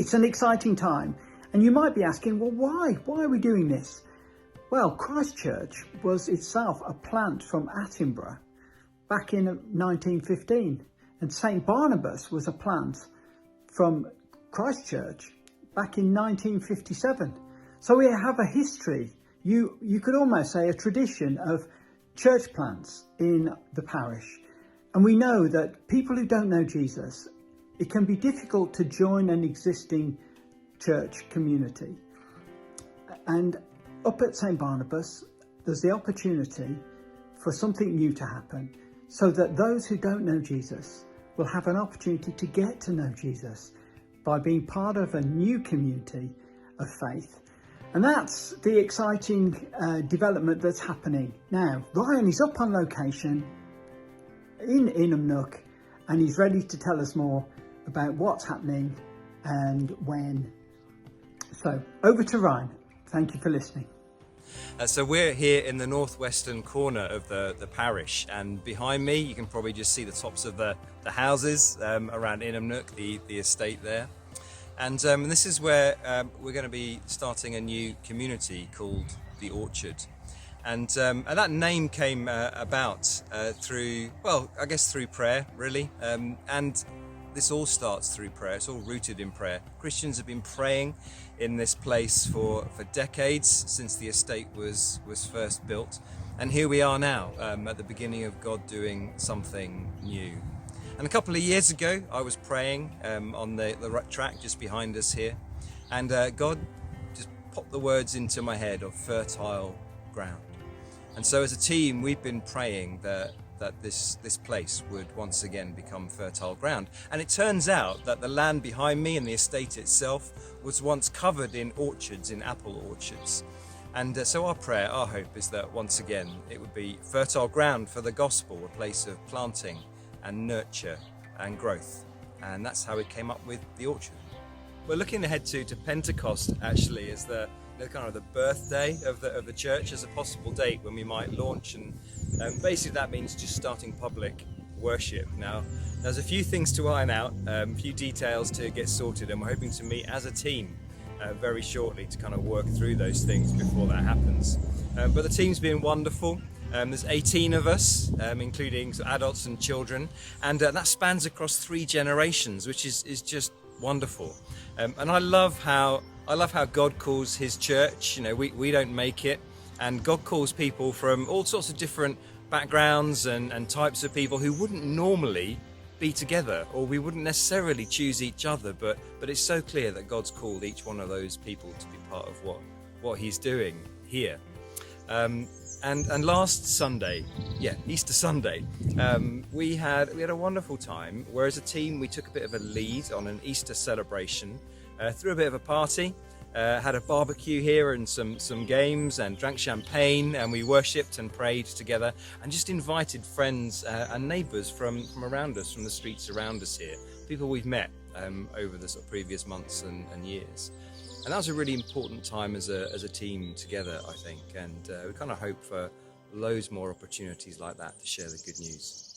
It's an exciting time. And you might be asking, well, why? Why are we doing this? Well, Christchurch was itself a plant from Attenborough back in 1915. And St. Barnabas was a plant from Christchurch back in 1957. So we have a history, you could almost say a tradition of church plants in the parish. And we know that people who don't know Jesus, it can be difficult to join an existing church community. And up at St. Barnabas, there's the opportunity for something new to happen, so that those who don't know Jesus will have an opportunity to get to know Jesus by being part of a new community of faith. And that's the exciting development that's happening now. Ryan is up on location in Inhamnook, and he's ready to tell us more about what's happening and when. So over to Ryan. Thank you for listening. So we're here in the northwestern corner of the parish, and behind me you can probably just see the tops of the houses around Inhamnook, the estate there. And this is where we're going to be starting a new community called The Orchard. And that name came about through prayer, really. And this all starts through prayer. It's all rooted in prayer. Christians have been praying in this place for decades, since the estate was first built. And here we are now at the beginning of God doing something new. And a couple of years ago, I was praying on the track just behind us here, and God just popped the words into my head of fertile ground. And so as a team, we've been praying that this place would once again become fertile ground. And it turns out that the land behind me and the estate itself was once covered in orchards, in apple orchards. And so our prayer, our hope is that once again it would be fertile ground for the gospel, a place of planting and nurture and growth. And that's how we came up with The Orchard. We're looking ahead to Pentecost, actually, as the kind of the birthday of the church, as a possible date when we might launch. And basically that means just starting public worship. Now, there's a few things to iron out, a few details to get sorted, and we're hoping to meet as a team very shortly to kind of work through those things before that happens. But the team's been wonderful. There's 18 of us, including adults and children, and that spans across 3 generations, which is just wonderful. And I love how God calls his church. You know, we don't make it, and God calls people from all sorts of different backgrounds and types of people who wouldn't normally be together, or we wouldn't necessarily choose each other, but it's so clear that God's called each one of those people to be part of what he's doing here. And last Sunday, Easter Sunday, we had a wonderful time where, as a team, we took a bit of a lead on an Easter celebration, threw a bit of a party, had a barbecue here and some games, and drank champagne, and we worshipped and prayed together, and just invited friends and neighbours from around us, from the streets around us here, people we've met over the sort of previous months and years. And that was a really important time as a team together, I think, and we kind of hope for loads more opportunities like that to share the good news.